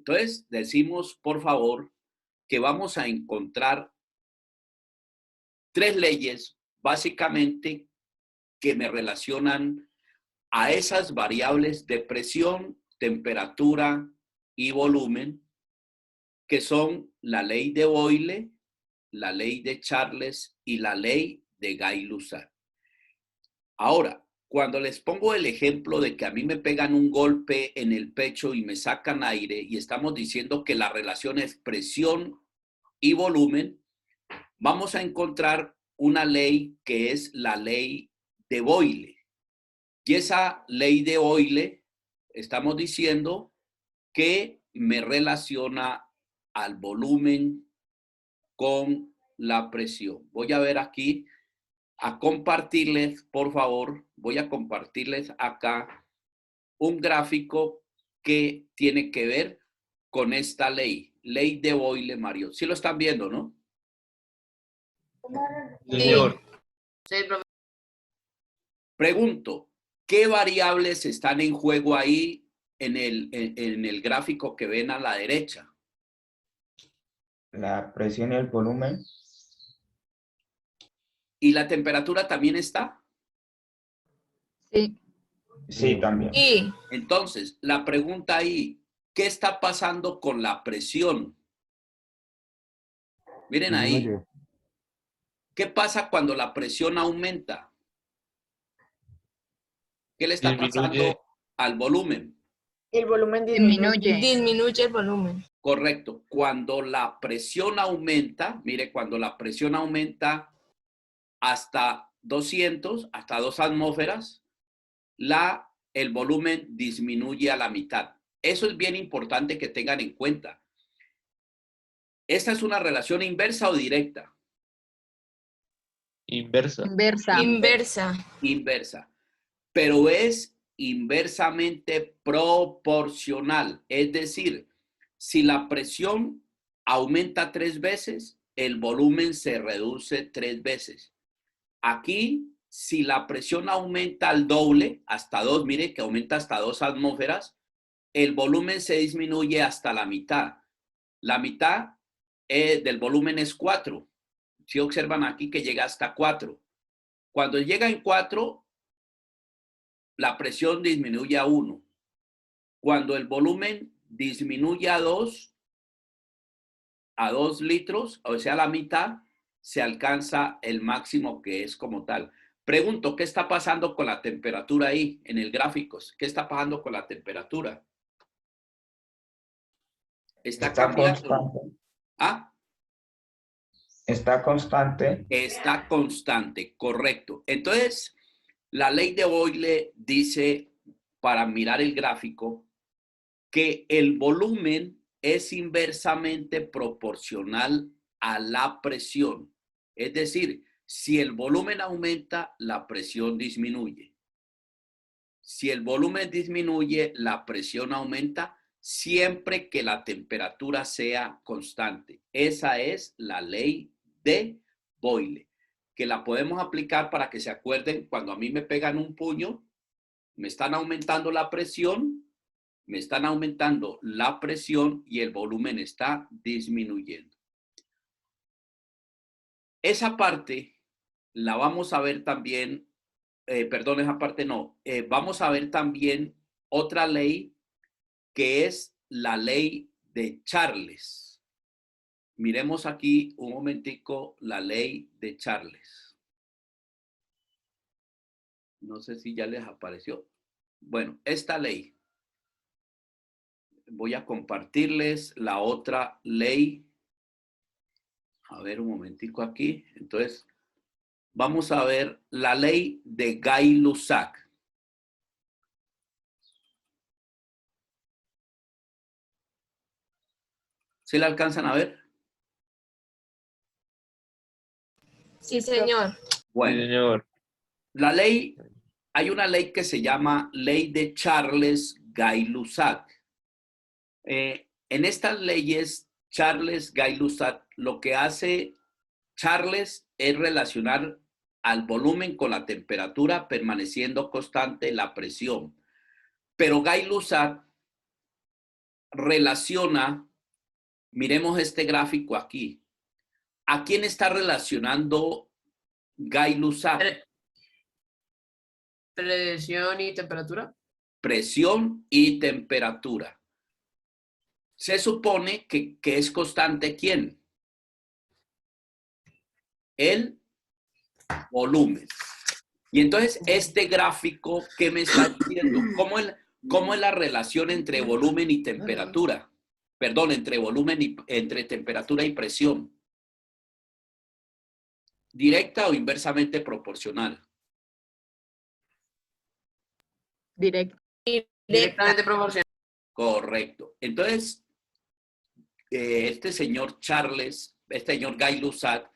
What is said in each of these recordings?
Entonces, decimos, por favor, que vamos a encontrar tres leyes, básicamente, que me relacionan a esas variables de presión, temperatura y volumen, que son la ley de Boyle, la ley de Charles y la ley de Gay-Lussac. Ahora, cuando les pongo el ejemplo de que a mí me pegan un golpe en el pecho y me sacan aire y estamos diciendo que la relación es presión y volumen, vamos a encontrar una ley que es la ley de Boyle. Y esa ley de Boyle, estamos diciendo que me relaciona al volumen con la presión. Voy a ver aquí, a compartirles, por favor, voy a compartirles acá un gráfico que tiene que ver con esta ley, ley de Boyle, Mario. Sí lo están viendo, ¿no? Señor. Sí, profe. Pregunto, ¿qué variables están en juego ahí en el gráfico que ven a la derecha? La presión y el volumen. ¿Y la temperatura también está? Sí. Sí, también. Sí. Entonces, la pregunta ahí, ¿qué está pasando con la presión? Miren ahí, ¿qué pasa cuando la presión aumenta? ¿Qué le está pasando al volumen? El volumen Disminuye. disminuye el volumen. Correcto. Cuando la presión aumenta, mire, cuando la presión aumenta hasta 200, hasta 2 atmósferas, el volumen disminuye a la mitad. Eso es bien importante que tengan en cuenta. ¿Esta es una relación inversa o directa? Inversa. Inversa. Inversa. Pero es inversamente proporcional. Es decir, si la presión aumenta 3 veces, el volumen se reduce 3 veces. Aquí, si la presión aumenta al doble, hasta 2, mire que aumenta hasta 2 atmósferas, el volumen se disminuye hasta la mitad. La mitad del volumen es 4. Si observan aquí que llega hasta 4. Cuando llega en 4, la presión disminuye a 1. Cuando el volumen disminuye a 2 litros, o sea, la mitad, se alcanza el máximo que es como tal. Pregunto, ¿qué está pasando con la temperatura ahí en el gráfico? ¿Qué está pasando con la temperatura? ¿Está cambiando? Constante. ¿Ah? Está constante. Está constante, correcto. Entonces, la ley de Boyle dice, para mirar el gráfico, que el volumen es inversamente proporcional a la presión. Es decir, si el volumen aumenta, la presión disminuye. Si el volumen disminuye, la presión aumenta siempre que la temperatura sea constante. Esa es la ley de Boyle, que la podemos aplicar para que se acuerden cuando a mí me pegan un puño, me están aumentando la presión, y el volumen está disminuyendo. Esa parte la vamos a ver también, esa parte no, vamos a ver también otra ley que es la ley de Charles. Miremos aquí un momentico la ley de Charles. No sé si ya les apareció. Bueno, esta ley. Voy a compartirles la otra ley. A ver un momentico aquí. Entonces, vamos a ver la ley de Gay-Lussac. ¿Sí la alcanzan a ver? Sí, señor. Bueno, Sí, señor. la ley, hay una ley que se llama ley de Charles Gay-Lussac. En estas leyes, Charles Gay-Lussac, lo que hace Charles es relacionar al volumen con la temperatura, permaneciendo constante la presión. Pero Gay-Lussac relaciona, miremos este gráfico aquí. ¿A quién está relacionando Gay-Lussac? Presión y temperatura. Presión y temperatura. Se supone que es constante ¿quién? El volumen. Y entonces este gráfico, ¿qué me está diciendo? ¿Cómo es la relación entre volumen y temperatura? Perdón, entre temperatura y presión. ¿Directa o inversamente proporcional? Directamente proporcional. Correcto. Entonces, este señor Gay-Lussac,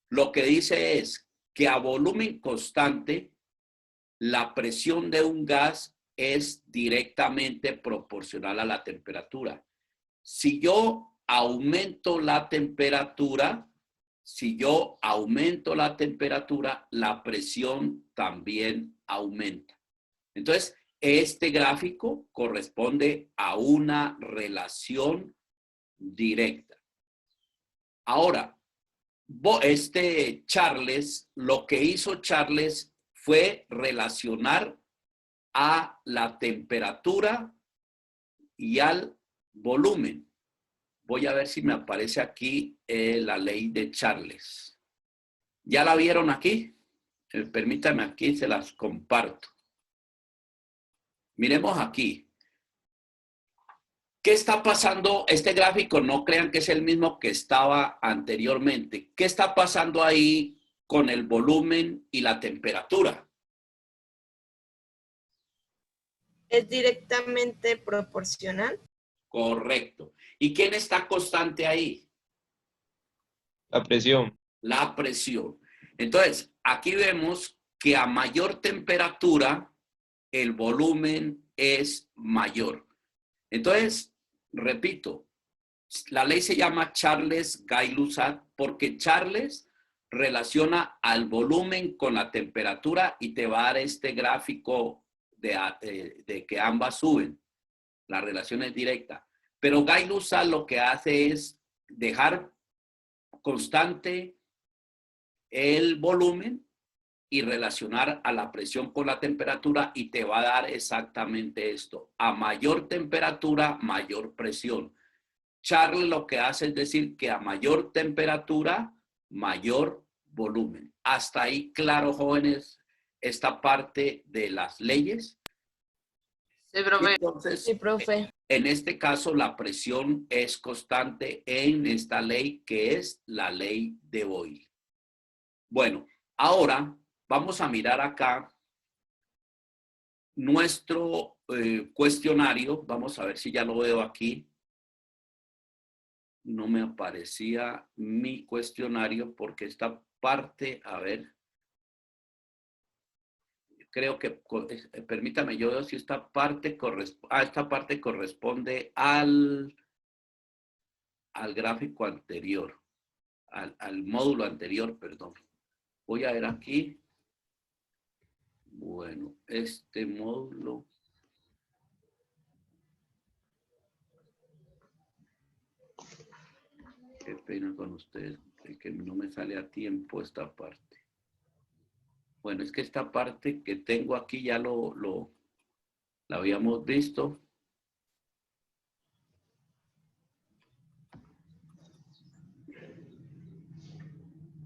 lo que dice es que a volumen constante, la presión de un gas es directamente proporcional a la temperatura. Si yo aumento la temperatura, la presión también aumenta. Entonces, este gráfico corresponde a una relación directa. Ahora, lo que hizo Charles fue relacionar a la temperatura y al volumen. Voy a ver si me aparece aquí la ley de Charles. ¿Ya la vieron aquí? Permítanme, aquí se las comparto. Miremos aquí. ¿Qué está pasando? Este gráfico no crean que es el mismo que estaba anteriormente. ¿Qué está pasando ahí con el volumen y la temperatura? ¿Es directamente proporcional? Correcto. ¿Y quién está constante ahí? La presión. La presión. Entonces, aquí vemos que a mayor temperatura, el volumen es mayor. Entonces, repito, la ley se llama Charles-Gay-Lussac porque Charles relaciona al volumen con la temperatura y te va a dar este gráfico de que ambas suben. La relación es directa. Pero Gay-Lussac lo que hace es dejar constante el volumen y relacionar a la presión con la temperatura y te va a dar exactamente esto. A mayor temperatura, mayor presión. Charles lo que hace es decir que a mayor temperatura, mayor volumen. Hasta ahí, claro, jóvenes, esta parte de las leyes. Sí, profe. Entonces, Sí, profe. en este caso, la presión es constante en esta ley que es la ley de Boyle. Bueno, ahora vamos a mirar acá nuestro cuestionario. Vamos a ver si ya lo veo aquí. No me aparecía mi cuestionario porque esta parte, a ver, creo que, permítame, yo veo si esta parte corresponde al gráfico anterior, al módulo anterior, perdón. Voy a ver aquí. Bueno, este módulo. Qué pena con ustedes, que no me sale a tiempo esta parte. Bueno, es que esta parte que tengo aquí ya la habíamos visto.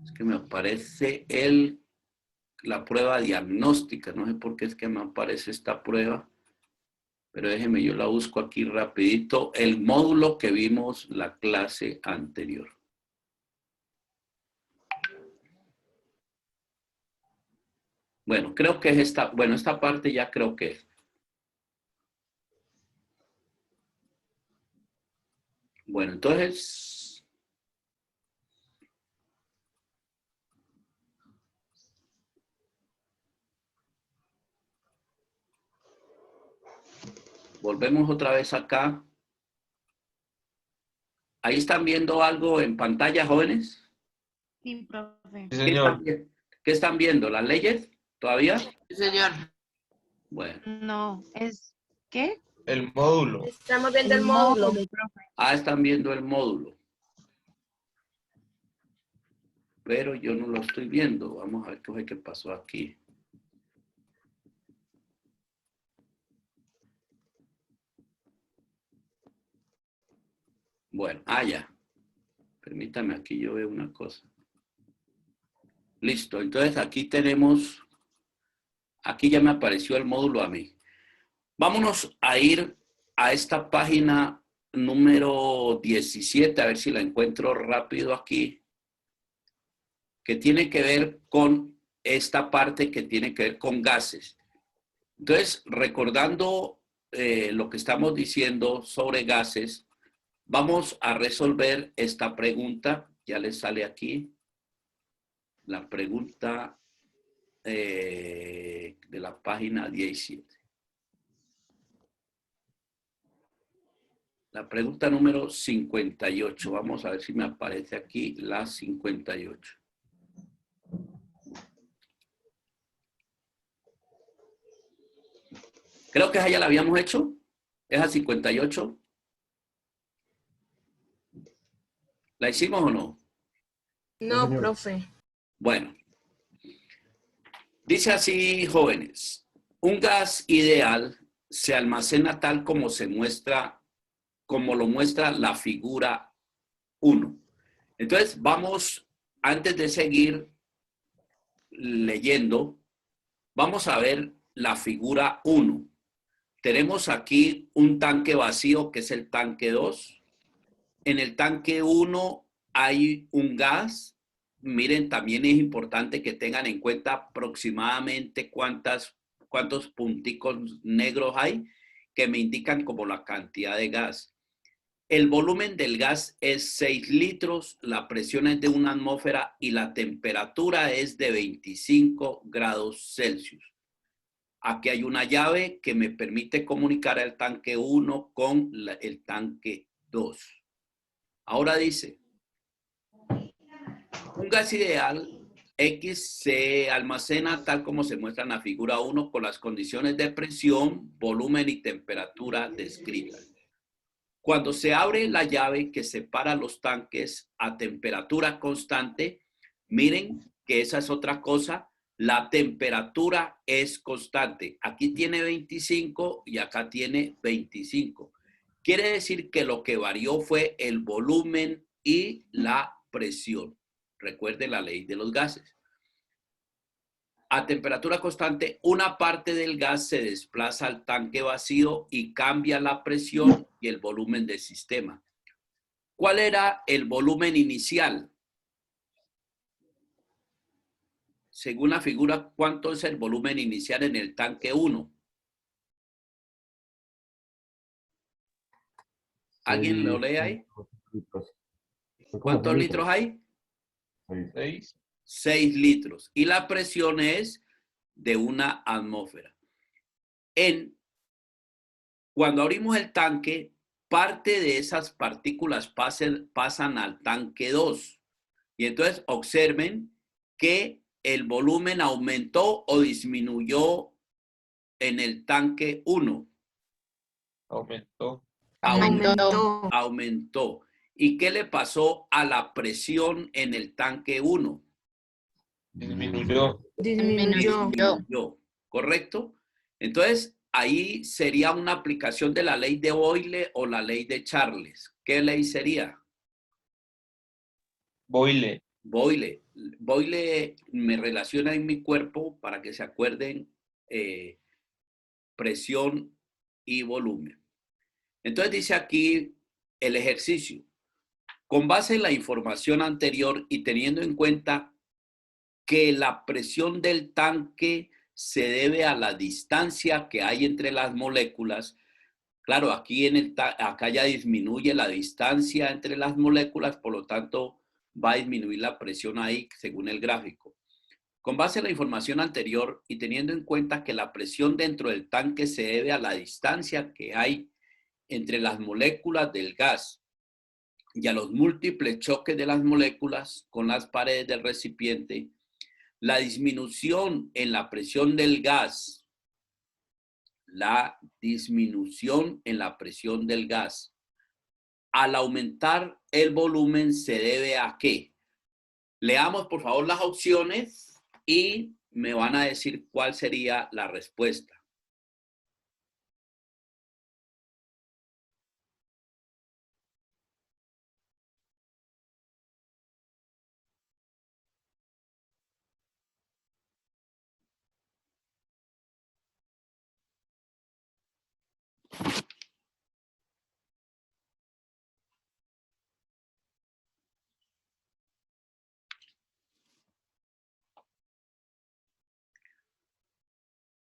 Es que me aparece la prueba diagnóstica. No sé por qué es que me aparece esta prueba. Pero déjeme, yo la busco aquí rapidito. El módulo que vimos la clase anterior. Bueno, creo que es esta. Bueno, esta parte ya creo que es. Bueno, entonces. Volvemos otra vez acá. ¿Ahí están viendo algo en pantalla, jóvenes? Sí, profe. Sí, señor. ¿Qué están viendo? ¿Las leyes? ¿Todavía? Sí, señor. Bueno. No, es ¿qué? El módulo. Estamos viendo el módulo. profe. Ah, están viendo el módulo. Pero yo no lo estoy viendo. Vamos a ver qué fue que pasó aquí. Bueno, ya. Permítame, aquí yo veo una cosa. Listo, entonces aquí tenemos, aquí ya me apareció el módulo a mí. Vámonos a ir a esta página número 17, a ver si la encuentro rápido aquí, que tiene que ver con esta parte que tiene que ver con gases. Entonces, recordando lo que estamos diciendo sobre gases, vamos a resolver esta pregunta. Ya les sale aquí la pregunta de la página 17. La pregunta número 58. Vamos a ver si me aparece aquí la 58. Creo que esa ya la habíamos hecho. ¿Esa 58? ¿La hicimos o no? No, profe. Bueno. Dice así, jóvenes. Un gas ideal se almacena tal como se muestra, como lo muestra la figura 1. Entonces, vamos, antes de seguir leyendo, vamos a ver la figura 1. Tenemos aquí un tanque vacío, que es el tanque 2. En el tanque 1 hay un gas. Miren, también es importante que tengan en cuenta aproximadamente cuántos punticos negros hay, que me indican como la cantidad de gas. El volumen del gas es 6 litros, la presión es de 1 atmósfera y la temperatura es de 25 grados Celsius. Aquí hay una llave que me permite comunicar el tanque 1 con el tanque 2. Ahora dice, un gas ideal X se almacena tal como se muestra en la figura 1 con las condiciones de presión, volumen y temperatura descritas. Cuando se abre la llave que separa los tanques a temperatura constante, miren que esa es otra cosa, la temperatura es constante. Aquí tiene 25 y acá tiene 25. Quiere decir que lo que varió fue el volumen y la presión. Recuerde la ley de los gases. A temperatura constante, una parte del gas se desplaza al tanque vacío y cambia la presión y el volumen del sistema. ¿Cuál era el volumen inicial? Según la figura, ¿cuánto es el volumen inicial en el tanque 1? ¿Alguien lo lee ahí? ¿Cuántos litros hay? 6. 6 litros. Y la presión es de 1 atmósfera. Cuando abrimos el tanque, parte de esas partículas pasan al tanque 2. Y entonces observen que el volumen aumentó o disminuyó en el tanque 1. Aumentó. Aumentó. ¿Y qué le pasó a la presión en el tanque 1? Disminuyó. Disminuyó. ¿Correcto? Entonces, ahí sería una aplicación de la ley de Boyle o la ley de Charles. ¿Qué ley sería? Boyle. Boyle. Boyle me relaciona en mi cuerpo para que se acuerden presión y volumen. Entonces dice aquí el ejercicio. Con base en la información anterior y teniendo en cuenta que la presión del tanque se debe a la distancia que hay entre las moléculas. Claro, aquí acá ya disminuye la distancia entre las moléculas, por lo tanto va a disminuir la presión ahí según el gráfico. Con base en la información anterior y teniendo en cuenta que la presión dentro del tanque se debe a la distancia que hay entre las moléculas del gas y a los múltiples choques de las moléculas con las paredes del recipiente, la disminución en la presión del gas la disminución en la presión del gas. Al aumentar el volumen, ¿se debe a qué? Leamos, por favor, las opciones y me van a decir cuál sería la respuesta.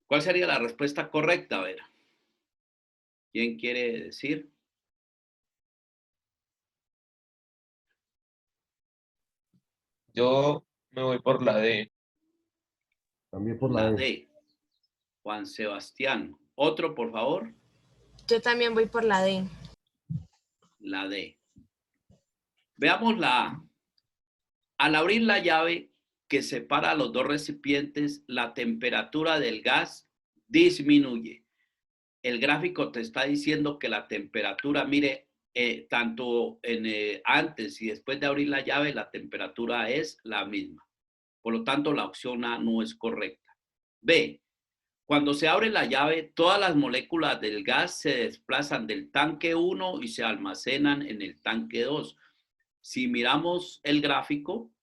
¿Cuál sería la respuesta correcta? A ver, ¿quién quiere decir? Yo me voy por la D. También por La la D. D. Juan Sebastián. Otro, por favor. Yo también voy por la D. La D. Veamos la A. Al abrir la llave que separa los dos recipientes, la temperatura del gas disminuye. El gráfico te está diciendo que la temperatura, mire, tanto antes y después de abrir la llave, la temperatura es la misma. Por lo tanto, la opción A no es correcta. B. Cuando se abre la llave, todas las moléculas del gas se desplazan del tanque 1 y se almacenan en el tanque 2. Si miramos el gráfico,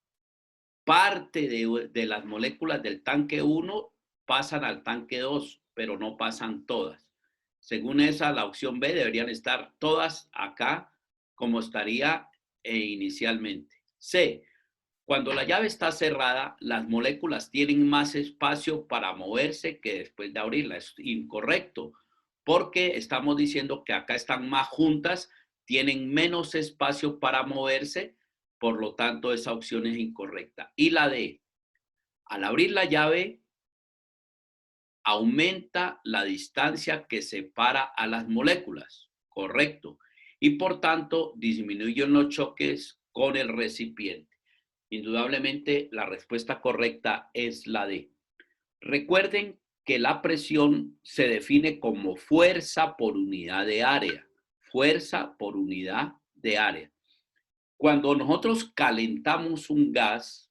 parte de las moléculas del tanque 1 pasan al tanque 2, pero no pasan todas. Según esa, la opción B deberían estar todas acá como estaría inicialmente. C. Cuando la llave está cerrada, las moléculas tienen más espacio para moverse que después de abrirla. Es incorrecto, porque estamos diciendo que acá están más juntas, tienen menos espacio para moverse, por lo tanto esa opción es incorrecta. Y la D, al abrir la llave, aumenta la distancia que separa a las moléculas, correcto, y por tanto disminuyen los choques con el recipiente. Indudablemente la respuesta correcta es la D. Recuerden que la presión se define como fuerza por unidad de área, fuerza por unidad de área. Cuando nosotros calentamos un gas,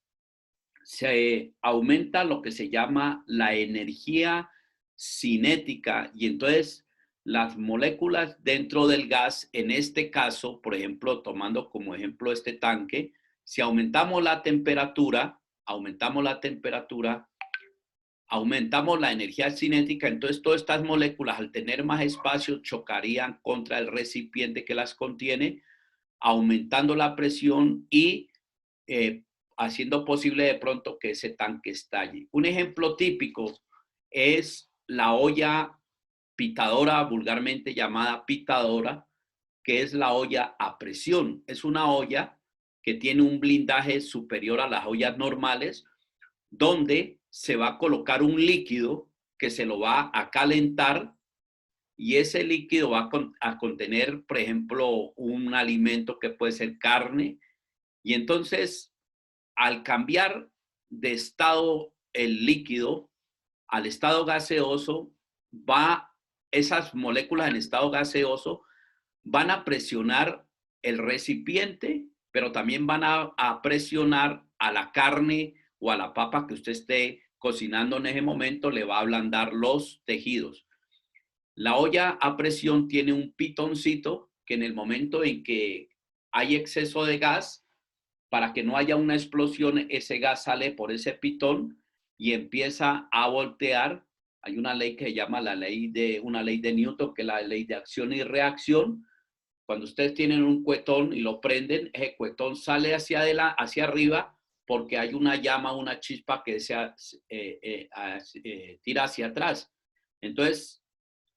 se aumenta lo que se llama la energía cinética y entonces las moléculas dentro del gas, en este caso, por ejemplo, tomando como ejemplo este tanque, si aumentamos la temperatura, aumentamos la energía cinética, entonces todas estas moléculas al tener más espacio chocarían contra el recipiente que las contiene, aumentando la presión y haciendo posible de pronto que ese tanque estalle. Un ejemplo típico es la olla pitadora, vulgarmente llamada pitadora, que es la olla a presión. Es una olla que tiene un blindaje superior a las ollas normales, donde se va a colocar un líquido que se lo va a calentar y ese líquido va a contener, por ejemplo, un alimento que puede ser carne. Y entonces, al cambiar de estado el líquido al estado gaseoso, esas moléculas en estado gaseoso van a presionar el recipiente, pero también van a presionar a la carne o a la papa que usted esté cocinando en ese momento, le va a ablandar los tejidos. La olla a presión tiene un pitoncito que en el momento en que hay exceso de gas, para que no haya una explosión, ese gas sale por ese pitón y empieza a voltear. Hay una ley que se llama una ley de Newton, que es la ley de acción y reacción. Cuando ustedes tienen un cuetón y lo prenden, ese cuetón sale hacia arriba porque hay una llama, una chispa que tira hacia atrás. Entonces,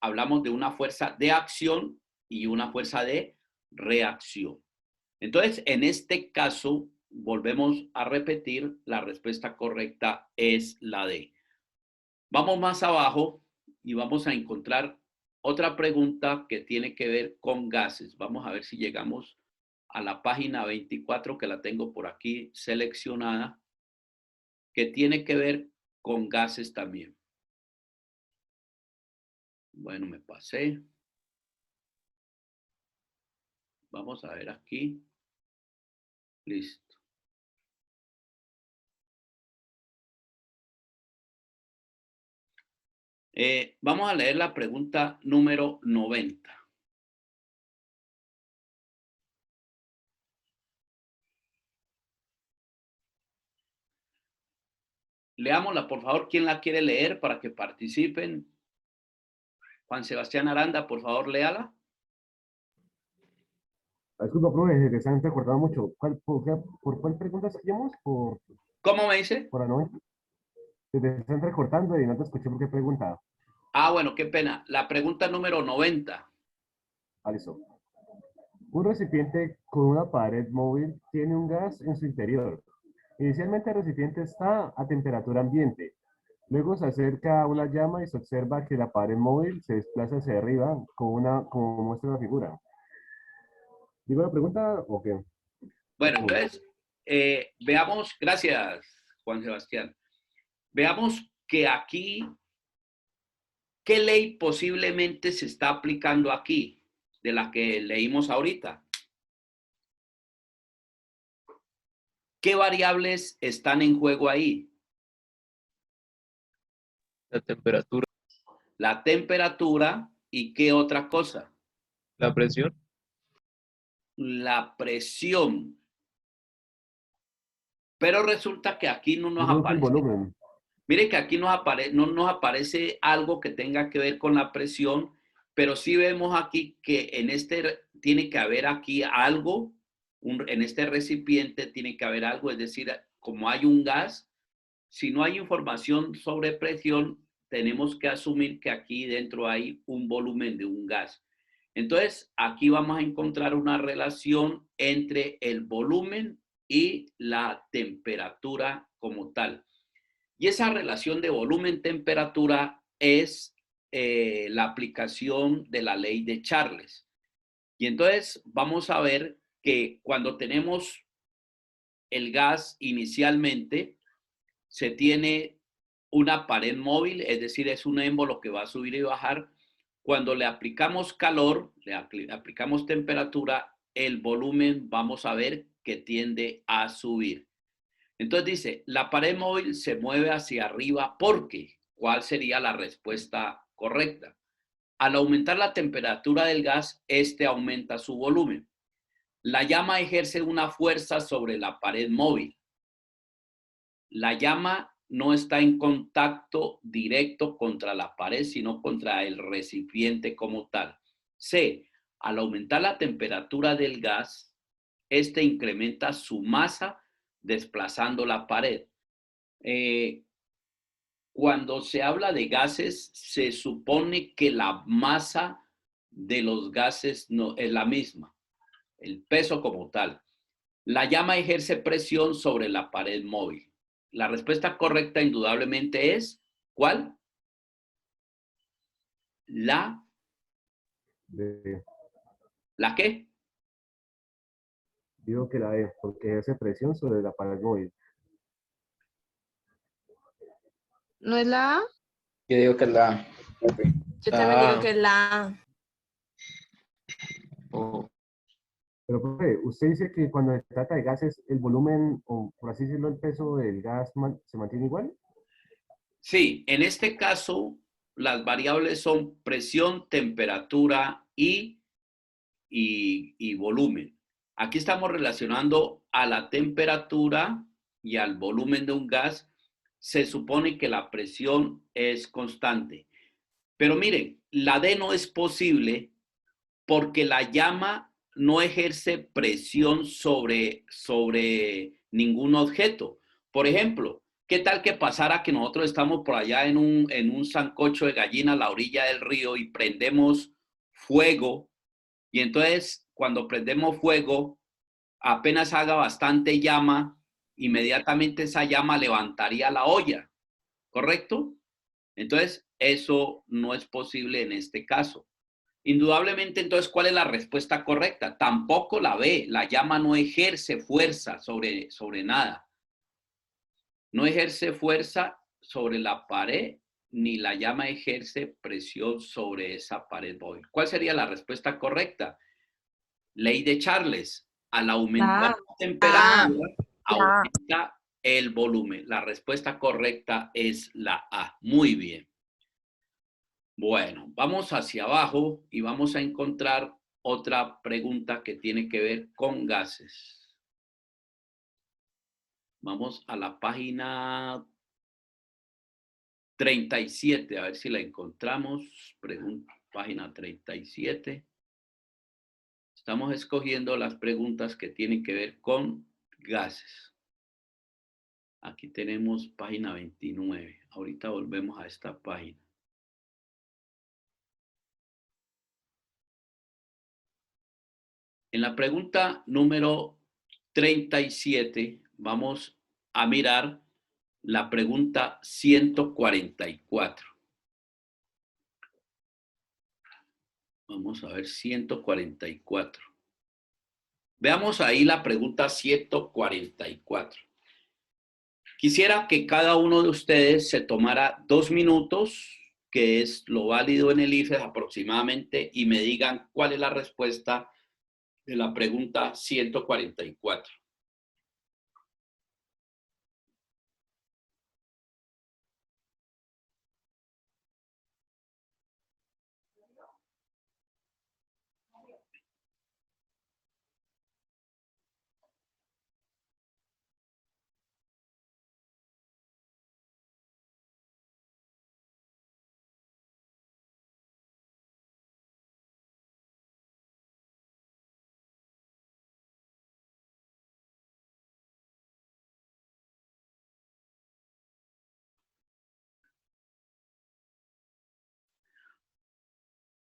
hablamos de una fuerza de acción y una fuerza de reacción. Entonces, en este caso, volvemos a repetir, la respuesta correcta es la D. Vamos más abajo y vamos a encontrar otra pregunta que tiene que ver con gases. Vamos a ver si llegamos a la página 24, que la tengo por aquí seleccionada, que tiene que ver con gases también. Bueno, me pasé. Vamos a ver aquí. Listo. Vamos a leer la pregunta número 90. Leámosla, por favor. ¿Quién la quiere leer para que participen? Juan Sebastián Aranda, por favor, léala. Disculpa, profe, que se han recortado mucho. ¿Por cuál pregunta seguimos? ¿Cómo me dice? Por la 90. Se te están recortando y no te escuché por qué pregunta. Ah, bueno, qué pena. La pregunta número 90. Ah, listo. Un recipiente con una pared móvil tiene un gas en su interior. Inicialmente el recipiente está a temperatura ambiente. Luego se acerca a una llama y se observa que la pared móvil se desplaza hacia arriba como muestra la figura. ¿Digo la pregunta o qué? Bueno, entonces, veamos, gracias, Juan Sebastián. Veamos que aquí, ¿qué ley posiblemente se está aplicando aquí de la que leímos ahorita? ¿Qué variables están en juego ahí? La temperatura, La temperatura y ¿qué otra cosa? la presión, La presión. Pero resulta que aquí no nos Yo creo que el aparece. volumen. Mire que aquí no nos aparece algo que tenga que ver con la presión, pero sí vemos aquí que en este tiene que haber aquí algo, en este recipiente tiene que haber algo, es decir, como hay un gas, si no hay información sobre presión, tenemos que asumir que aquí dentro hay un volumen de un gas. Entonces, aquí vamos a encontrar una relación entre el volumen y la temperatura como tal. Y esa relación de volumen-temperatura es la aplicación de la ley de Charles. Y entonces vamos a ver que cuando tenemos el gas inicialmente, se tiene una pared móvil, es decir, es un émbolo que va a subir y bajar. Cuando le aplicamos calor, le aplicamos temperatura, el volumen vamos a ver que tiende a subir. Entonces dice, la pared móvil se mueve hacia arriba porque, ¿cuál sería la respuesta correcta? Al aumentar la temperatura del gas, este aumenta su volumen. La llama ejerce una fuerza sobre la pared móvil. La llama no está en contacto directo contra la pared, sino contra el recipiente como tal. C. Al aumentar la temperatura del gas, este incrementa su masa desplazando la pared. Cuando se habla de gases, se supone que la masa de los gases no es la misma, el peso como tal. La llama ejerce presión sobre la pared móvil. La respuesta correcta indudablemente es, ¿cuál? ¿La qué? Digo que la E, porque ejerce presión sobre la pared móvil. ¿No es la A? Yo digo que es la A. Yo también digo que es la A. o Pero, profe, usted dice que cuando se trata de gases, el volumen, o por así decirlo, el peso del gas se mantiene igual. Sí, en este caso, las variables son presión, temperatura y volumen. Aquí estamos relacionando a la temperatura y al volumen de un gas. Se supone que la presión es constante. Pero miren, la D no es posible porque la llama no ejerce presión sobre ningún objeto. Por ejemplo, ¿qué tal que pasara que nosotros estamos por allá en un sancocho de gallina a la orilla del río y prendemos fuego? Y entonces, cuando prendemos fuego, apenas haga bastante llama, inmediatamente esa llama levantaría la olla, ¿correcto? Entonces, eso no es posible en este caso. Indudablemente, entonces, ¿cuál es la respuesta correcta? Tampoco la B. La llama no ejerce fuerza sobre nada. No ejerce fuerza sobre la pared ni la llama ejerce presión sobre esa pared móvil. ¿Cuál sería la respuesta correcta? Ley de Charles. Al aumentar la temperatura, aumenta el volumen. La respuesta correcta es la A. Muy bien. Bueno, vamos hacia abajo y vamos a encontrar otra pregunta que tiene que ver con gases. Vamos a la página 37, a ver si la encontramos. Página 37. Estamos escogiendo las preguntas que tienen que ver con gases. Aquí tenemos página 29. Ahorita volvemos a esta página. En la pregunta número 37 vamos a mirar la pregunta 144. Vamos a ver 144. Veamos ahí la pregunta 144. Quisiera que cada uno de ustedes se tomara 2 minutos, que es lo válido en el IFES aproximadamente, y me digan cuál es la respuesta de la pregunta 144.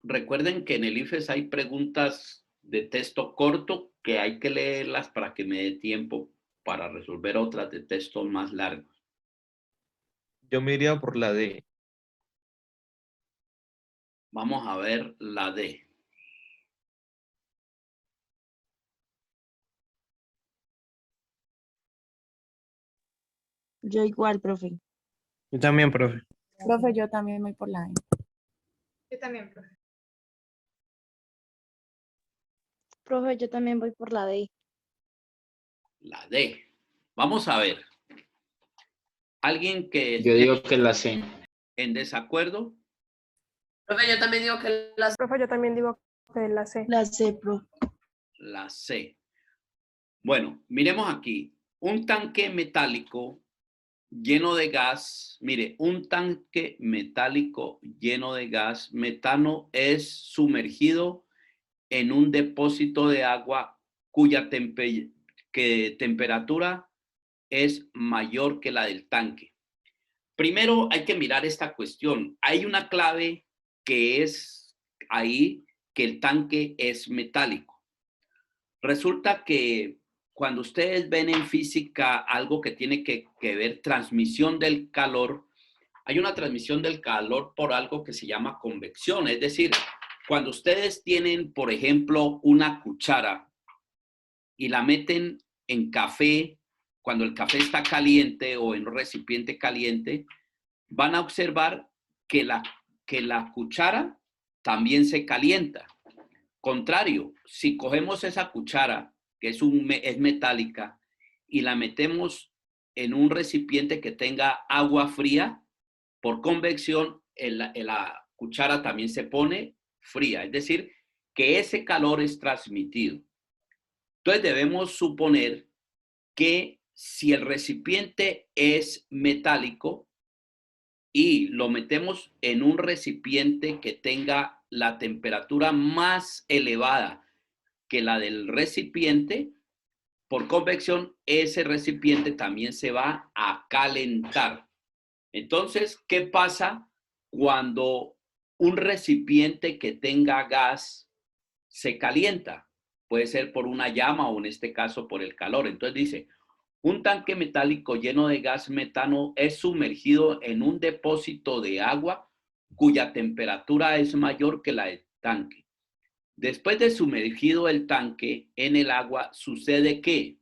Recuerden que en el IFES hay preguntas de texto corto que hay que leerlas para que me dé tiempo para resolver otras de texto más largos. Yo me iría por la D. Vamos a ver la D. Yo igual, profe. Yo también, profe. Profe, yo también voy por la E. Yo también, profe. Profe, yo también voy por la D. La D. Vamos a ver. ¿Alguien que Yo esté digo que la C. en desacuerdo? Profe, yo también digo que las... Profe, yo también digo que la C. La C, profe. La C. Bueno, miremos aquí. Un tanque metálico lleno de gas. Mire, un tanque metálico lleno de gas metano es sumergido en un depósito de agua cuya temperatura es mayor que la del tanque. Primero hay que mirar esta cuestión. Hay una clave que es ahí que el tanque es metálico. Resulta que cuando ustedes ven en física algo que tiene que ver transmisión del calor, hay una transmisión del calor por algo que se llama convección. Es decir, cuando ustedes tienen, por ejemplo, una cuchara y la meten en café, cuando el café está caliente o en un recipiente caliente, van a observar que la cuchara también se calienta. Contrario, si cogemos esa cuchara, que es metálica, y la metemos en un recipiente que tenga agua fría, por convección, la cuchara también se pone fría. Es decir, que ese calor es transmitido. Entonces debemos suponer que si el recipiente es metálico y lo metemos en un recipiente que tenga la temperatura más elevada que la del recipiente, por convección, ese recipiente también se va a calentar. Entonces, ¿qué pasa cuando un recipiente que tenga gas se calienta? Puede ser por una llama o en este caso por el calor. Entonces dice, un tanque metálico lleno de gas metano es sumergido en un depósito de agua cuya temperatura es mayor que la del tanque. Después de sumergido el tanque en el agua, sucede que,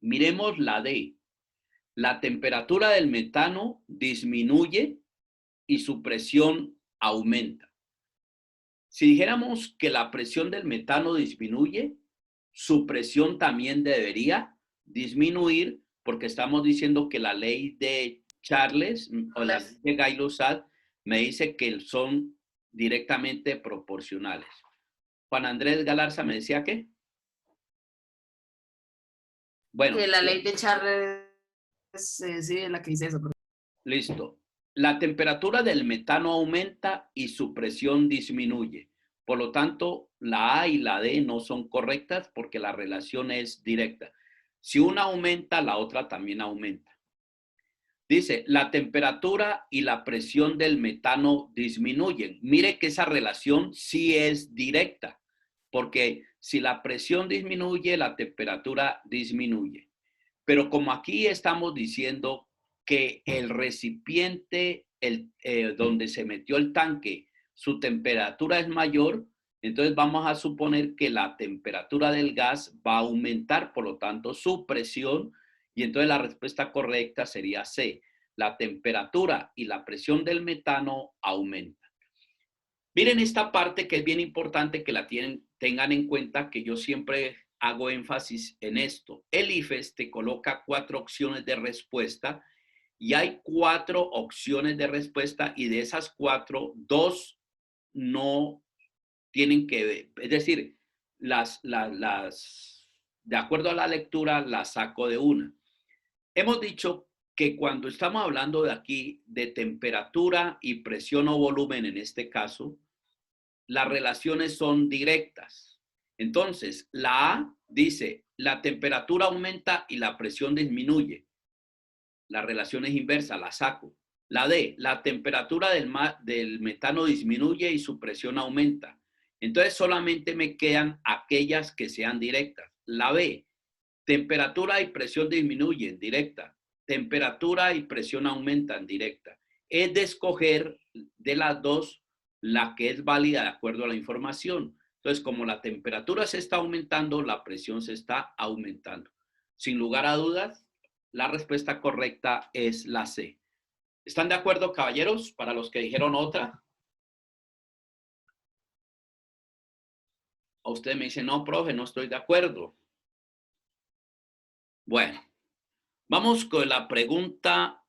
miremos la D, la temperatura del metano disminuye y su presión aumenta. Si dijéramos que la presión del metano disminuye, su presión también debería disminuir, porque estamos diciendo que la ley de Charles o la ley de Gay-Lussac me dice que son directamente proporcionales. Juan Andrés Galarza me decía que. Bueno. Que la ley de Charles sí es la que dice eso. Listo. La temperatura del metano aumenta y su presión disminuye. Por lo tanto, la A y la D no son correctas porque la relación es directa. Si una aumenta, la otra también aumenta. Dice, la temperatura y la presión del metano disminuyen. Mire que esa relación sí es directa, porque si la presión disminuye, la temperatura disminuye. Pero como aquí estamos diciendo que el recipiente donde se metió el tanque, su temperatura es mayor, entonces vamos a suponer que la temperatura del gas va a aumentar, por lo tanto su presión, y entonces la respuesta correcta sería C. La temperatura y la presión del metano aumentan. Miren esta parte que es bien importante que la tengan en cuenta, que yo siempre hago énfasis en esto. El IFES te coloca 4 opciones de respuesta y hay 4 opciones de respuesta y de esas 4, 2 no tienen que ver. Es decir, de acuerdo a la lectura, las saco de una. Hemos dicho que cuando estamos hablando de aquí de temperatura y presión o volumen, en este caso, las relaciones son directas. Entonces, la A dice, la temperatura aumenta y la presión disminuye. La relación es inversa, la saco. La D, la temperatura del metano disminuye y su presión aumenta. Entonces, solamente me quedan aquellas que sean directas. La B, temperatura y presión disminuyen, directa. Temperatura y presión aumentan, directa. Es de escoger de las dos la que es válida de acuerdo a la información. Entonces, como la temperatura se está aumentando, la presión se está aumentando. Sin lugar a dudas, la respuesta correcta es la C. ¿Están de acuerdo, caballeros? Para los que dijeron otra. O usted me dice, no, profe, no estoy de acuerdo. Bueno, vamos con la pregunta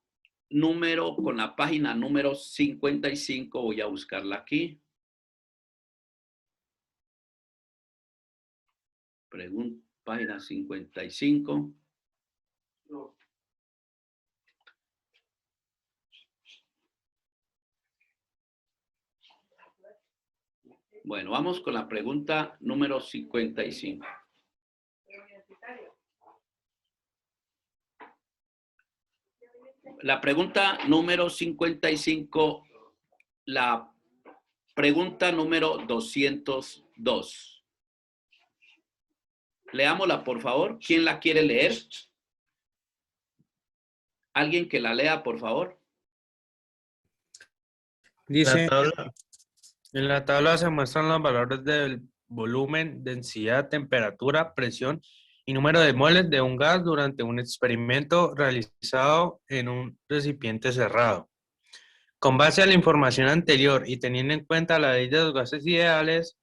con la página número 55. Voy a buscarla aquí. Página 55. Bueno, vamos con la pregunta número 55. La pregunta número 55, la pregunta número 202. Leámosla, por favor. ¿Quién la quiere leer? ¿Alguien que la lea, por favor? Dice, tabla. en la tabla se muestran los valores del volumen, densidad, temperatura, presión y número de moles de un gas durante un experimento realizado en un recipiente cerrado. Con base a la información anterior y teniendo en cuenta la ley de los gases ideales,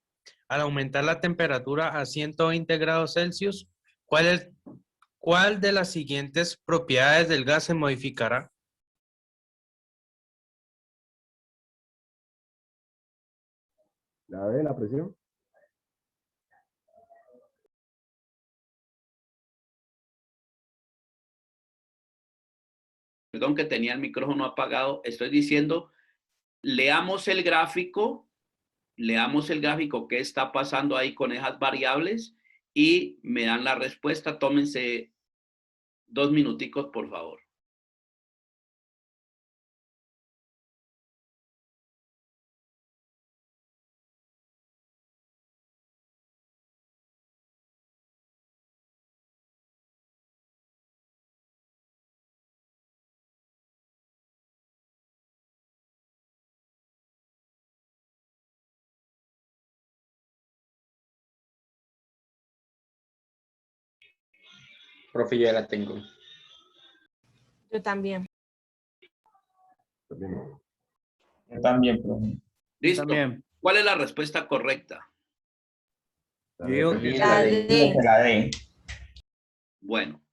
al aumentar la temperatura a 120 grados Celsius, ¿cuál de las siguientes propiedades del gas se modificará? La D, la presión. Perdón que tenía el micrófono apagado. Estoy diciendo, leamos el gráfico qué está pasando ahí con esas variables y me dan la respuesta. Tómense 2 minuticos, por favor. Profe, yo ya la tengo. Yo también. También. Yo también, profe. ¿Listo? También. ¿Cuál es la respuesta correcta? Yo digo que La D. La D. Bueno,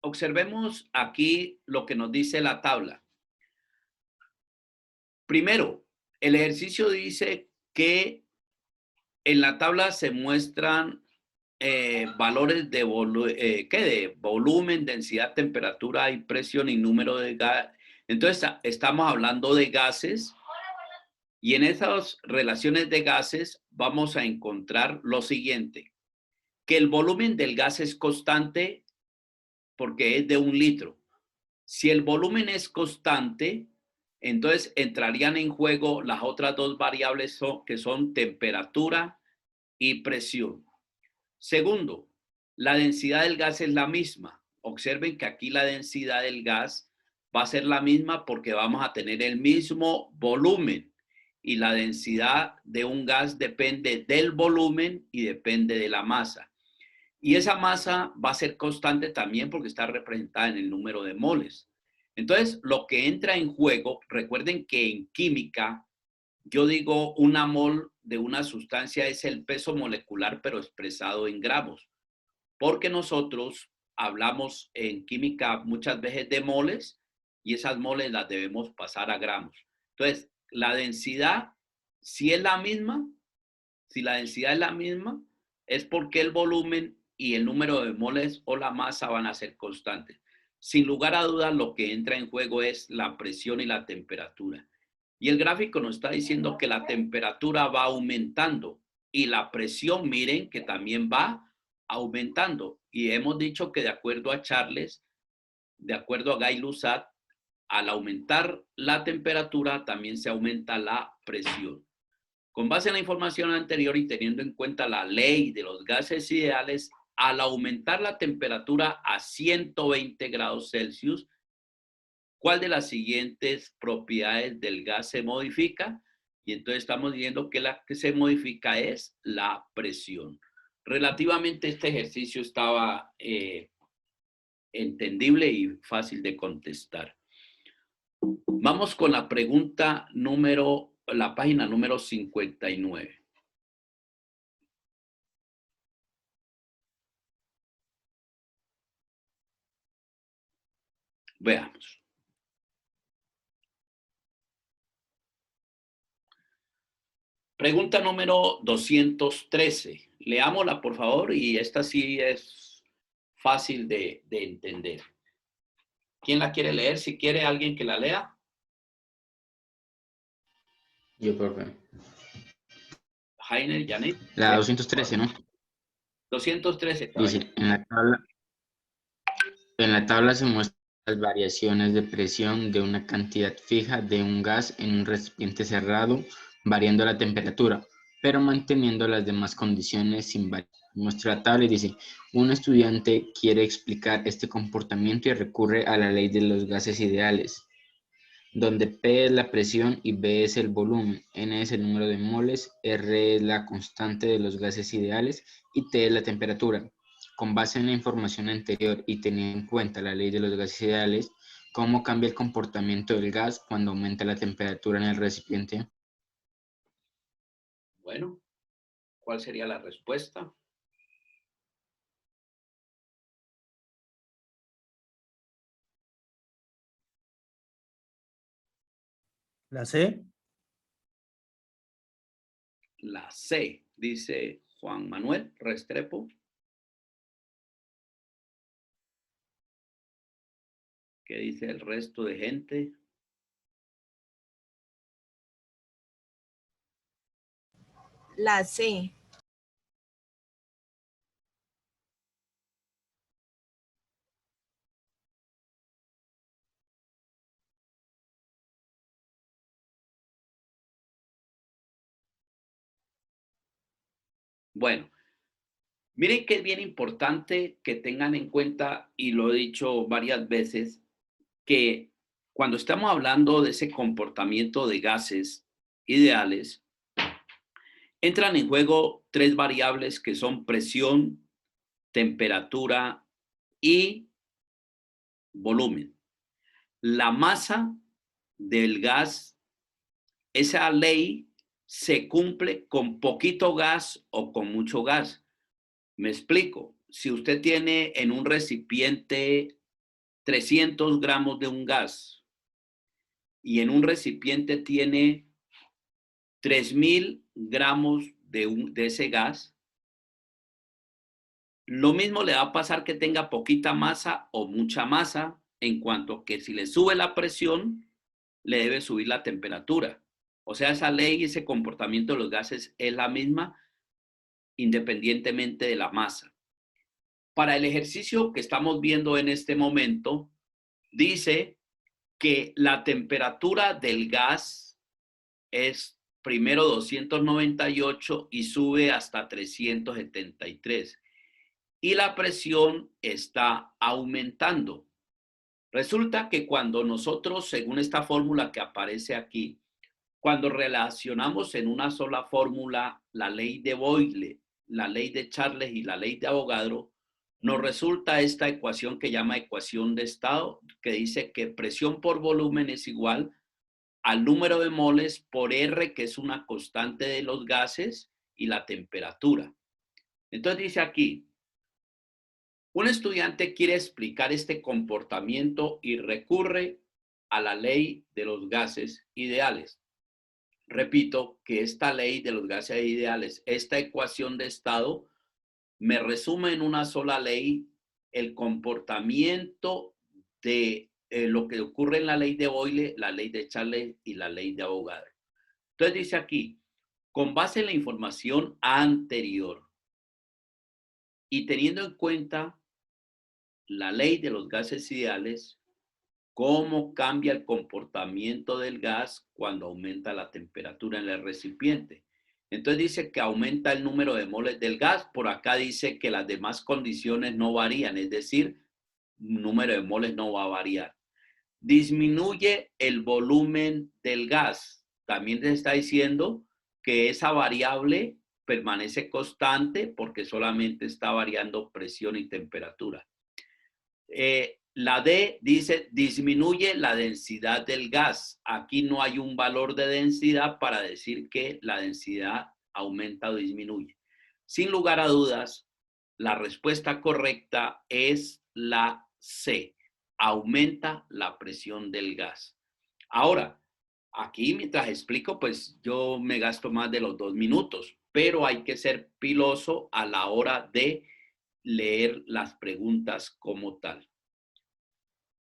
observemos aquí lo que nos dice la tabla. Primero, el ejercicio dice que en la tabla se muestran valores de, de volumen, densidad, temperatura y presión y número de gas. Entonces, estamos hablando de gases y en esas relaciones de gases vamos a encontrar lo siguiente, que el volumen del gas es constante porque es de 1 litro. Si el volumen es constante, entonces entrarían en juego las otras dos variables que son temperatura y presión. Segundo, la densidad del gas es la misma. Observen que aquí la densidad del gas va a ser la misma porque vamos a tener el mismo volumen y la densidad de un gas depende del volumen y depende de la masa. Y esa masa va a ser constante también porque está representada en el número de moles. Entonces, lo que entra en juego, recuerden que en química, yo digo una mol de una sustancia es el peso molecular, pero expresado en gramos. Porque nosotros hablamos en química muchas veces de moles y esas moles las debemos pasar a gramos. Entonces, la densidad, si es la misma, si la densidad es la misma, es porque el volumen y el número de moles o la masa van a ser constantes. Sin lugar a dudas, lo que entra en juego es la presión y la temperatura. Y el gráfico nos está diciendo que la temperatura va aumentando y la presión, miren, que también va aumentando. Y hemos dicho que de acuerdo a Charles, de acuerdo a Gay-Lussac, al aumentar la temperatura también se aumenta la presión. Con base en la información anterior y teniendo en cuenta la ley de los gases ideales, al aumentar la temperatura a 120 grados Celsius, ¿cuál de las siguientes propiedades del gas se modifica? Y entonces estamos diciendo que la que se modifica es la presión. Relativamente este ejercicio estaba entendible y fácil de contestar. Vamos con la pregunta la página número 59. Veamos. Pregunta número 213. Leámosla, por favor, y esta sí es fácil de entender. ¿Quién la quiere leer? Si quiere alguien que la lea. Yo, profe. Heiner, Janet. La 213, ¿no? 213. Dice, en la tabla se muestran las variaciones de presión de una cantidad fija de un gas en un recipiente cerrado, variando la temperatura, pero manteniendo las demás condiciones sin variar. Muestra la tabla y dice, un estudiante quiere explicar este comportamiento y recurre a la ley de los gases ideales, donde P es la presión y B es el volumen, N es el número de moles, R es la constante de los gases ideales y T es la temperatura. Con base en la información anterior y teniendo en cuenta la ley de los gases ideales, ¿cómo cambia el comportamiento del gas cuando aumenta la temperatura en el recipiente? Bueno, ¿cuál sería la respuesta? ¿La C? La C, dice Juan Manuel Restrepo. ¿Qué dice el resto de gente? La C. Bueno, miren que es bien importante que tengan en cuenta, y lo he dicho varias veces, que cuando estamos hablando de ese comportamiento de gases ideales, entran en juego 3 variables que son presión, temperatura y volumen. La masa del gas esa ley se cumple con poquito gas o con mucho gas. Me explico. Si usted tiene en un recipiente 300 gramos de un gas y en un recipiente tiene 3000 gramos de ese gas, lo mismo le va a pasar que tenga poquita masa o mucha masa, en cuanto que si le sube la presión, le debe subir la temperatura. O sea, esa ley y ese comportamiento de los gases es la misma independientemente de la masa. Para el ejercicio que estamos viendo en este momento, dice que la temperatura del gas es primero 298 y sube hasta 373. Y la presión está aumentando. Resulta que cuando nosotros, según esta fórmula que aparece aquí, cuando relacionamos en una sola fórmula la ley de Boyle, la ley de Charles y la ley de Avogadro, nos resulta esta ecuación que llama ecuación de estado, que dice que presión por volumen es igual al número de moles por R, que es una constante de los gases, y la temperatura. Entonces dice aquí, un estudiante quiere explicar este comportamiento y recurre a la ley de los gases ideales. Repito que esta ley de los gases ideales, esta ecuación de estado, me resume en una sola ley el comportamiento de lo que ocurre en la ley de Boyle, la ley de Charles y la ley de Avogadro. Entonces dice aquí, con base en la información anterior y teniendo en cuenta la ley de los gases ideales, cómo cambia el comportamiento del gas cuando aumenta la temperatura en el recipiente. Entonces dice que aumenta el número de moles del gas. Por acá dice que las demás condiciones no varían, es decir, el número de moles no va a variar. Disminuye el volumen del gas. También les está diciendo que esa variable permanece constante porque solamente está variando presión y temperatura. La D dice disminuye la densidad del gas. Aquí no hay un valor de densidad para decir que la densidad aumenta o disminuye. Sin lugar a dudas, la respuesta correcta es la C. Aumenta la presión del gas. Ahora, aquí mientras explico, pues yo me gasto más de los 2 minutos, pero hay que ser piloso a la hora de leer las preguntas como tal.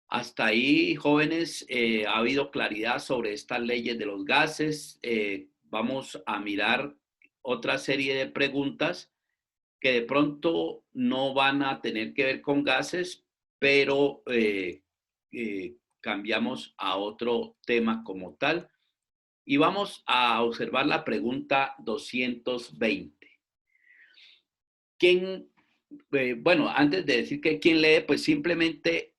Hasta ahí, jóvenes, ha habido claridad sobre estas leyes de los gases. Vamos a mirar otra serie de preguntas que de pronto no van a tener que ver con gases, pero cambiamos a otro tema como tal. Y vamos a observar la pregunta 220. ¿Quién bueno, antes de decir que quién lee, pues simplemente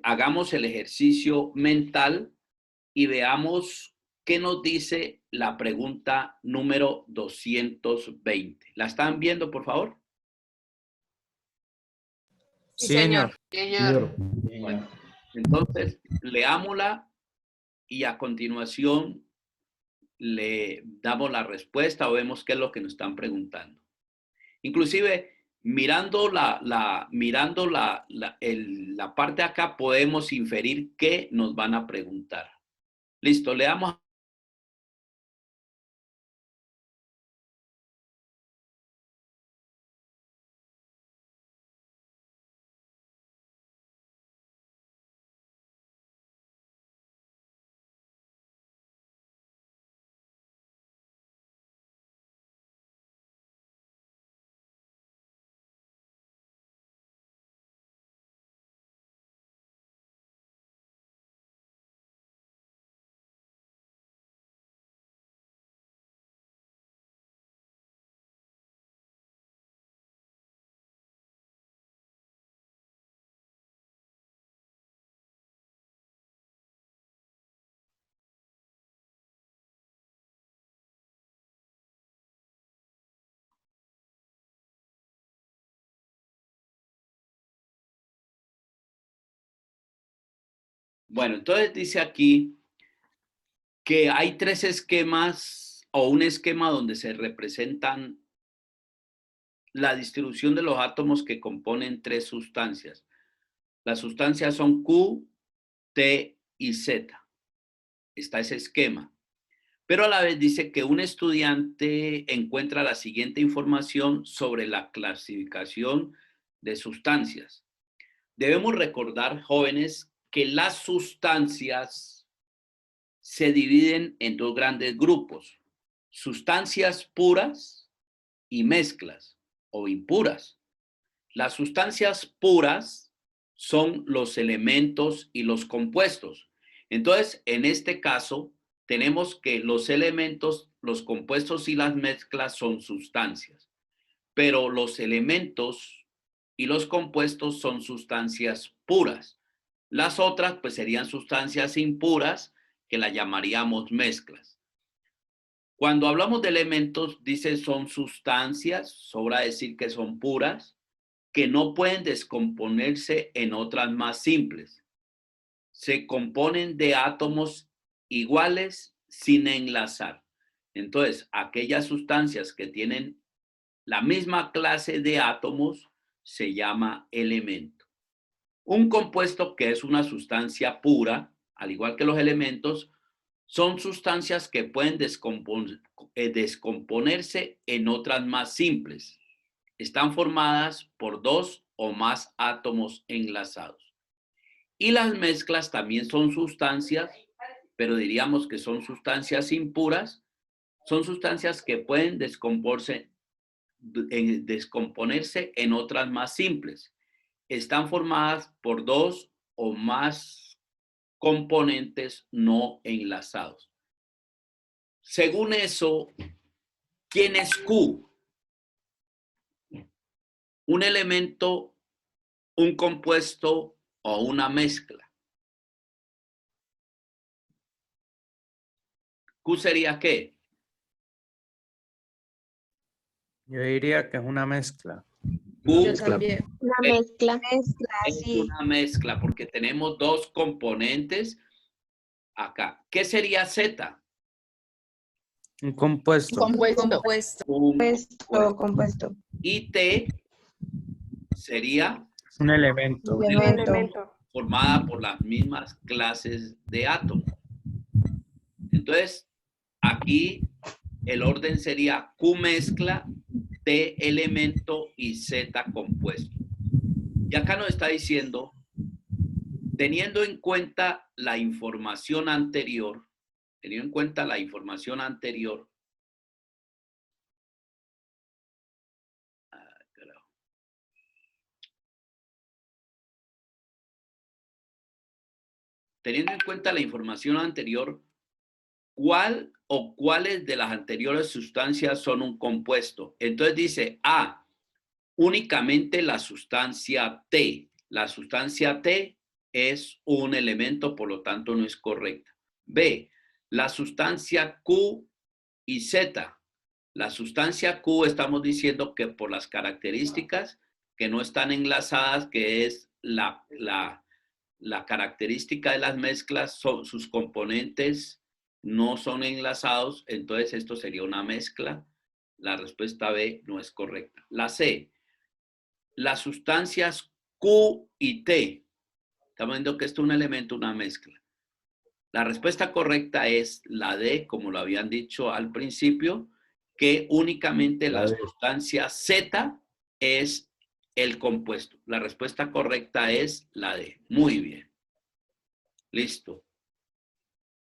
hagamos el ejercicio mental y veamos qué nos dice la pregunta número 220. ¿La están viendo, por favor? Sí, Sí, señor. Señor. Bueno, entonces, leámosla y a continuación le damos la respuesta o vemos qué es lo que nos están preguntando. Inclusive, mirando la parte de acá, podemos inferir qué nos van a preguntar. Listo, leamos. Bueno, entonces dice aquí que hay tres esquemas o un esquema donde se representan la distribución de los átomos que componen tres sustancias. Las sustancias son Q, T y Z. Está ese esquema. Pero a la vez dice que un estudiante encuentra la siguiente información sobre la clasificación de sustancias. Debemos recordar, jóvenes, que las sustancias se dividen en dos grandes grupos: sustancias puras y mezclas o impuras. Las sustancias puras son los elementos y los compuestos. Entonces, en este caso, tenemos que los elementos, los compuestos y las mezclas son sustancias, pero los elementos y los compuestos son sustancias puras. Las otras, pues, serían sustancias impuras, que las llamaríamos mezclas. Cuando hablamos de elementos, dice son sustancias, sobra decir que son puras, que no pueden descomponerse en otras más simples. Se componen de átomos iguales sin enlazar. Entonces, aquellas sustancias que tienen la misma clase de átomos se llama elemento. Un compuesto, que es una sustancia pura, al igual que los elementos, son sustancias que pueden descomponerse en otras más simples. Están formadas por dos o más átomos enlazados. Y las mezclas también son sustancias, pero diríamos que son sustancias impuras. Son sustancias que pueden descomponerse en otras más simples. Están formadas por dos o más componentes no enlazados. Según eso, ¿quién es Q? Un elemento, un compuesto o una mezcla. ¿Q sería qué? Yo diría que es una mezcla. Q Yo también. Una es mezcla. una mezcla porque tenemos dos componentes acá. ¿Qué sería Z? Un compuesto. Compuesto. Compuesto. Y T sería Un elemento. Un elemento. formada por las mismas clases de átomos. Entonces, aquí el orden sería Q mezcla, T elemento y Z compuesto. Y acá nos está diciendo, teniendo en cuenta la información anterior, ¿cuál o cuáles de las anteriores sustancias son un compuesto? Entonces dice A, únicamente la sustancia T. La sustancia T es un elemento, por lo tanto no es correcta. B, la sustancia Q y Z. La sustancia Q estamos diciendo que por las características que no están enlazadas, que es la característica de las mezclas, sus componentes no son enlazados, entonces esto sería una mezcla. La respuesta B no es correcta. La C, las sustancias Q y T. Estamos viendo que esto es un elemento, una mezcla. La respuesta correcta es la D, como lo habían dicho al principio, que únicamente la sustancia Z es el compuesto. La respuesta correcta es la D. Muy bien. Listo.